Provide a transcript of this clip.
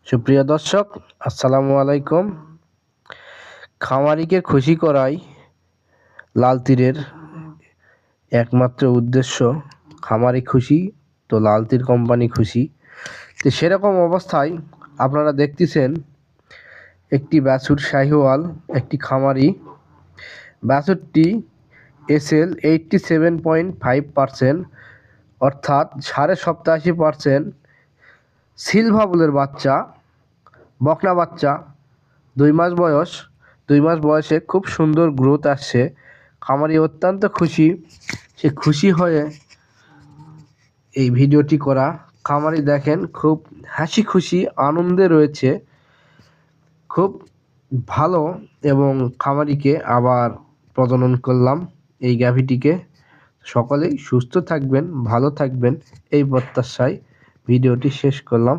সুপ্রিয় দর্শক, আসসালামু আলাইকুম। খামারিকে খুশি করাই লাল তীরের একমাত্র উদ্দেশ্য। খামারি খুশি তো লাল তীর কোম্পানি খুশি। তো সেরকম অবস্থায় আপনারা দেখতেছেন একটি বাছুর শাহিওয়াল, একটি খামারি। বাছুরটি SL 87.5%, অর্থাৎ 87.5% সিলভা বুলের বাচ্চা, বকনা বাচ্চা। 2 মাস বয়স, 2 মাস বয়সে খুব সুন্দর গ্রোথ আসছে। খামারি অত্যন্ত খুশি। সে খুশি হয়ে এই ভিডিওটি করা। খামারি দেখেন খুব হাসি খুশি আনন্দে রয়েছে, খুব ভালো। এবং খামারিকে আবার প্রজনন করলাম এই গাভীটিকে। সকলেই সুস্থ থাকবেন, ভালো থাকবেন এই প্রত্যাশায় ভিডিওটি শেষ করলাম।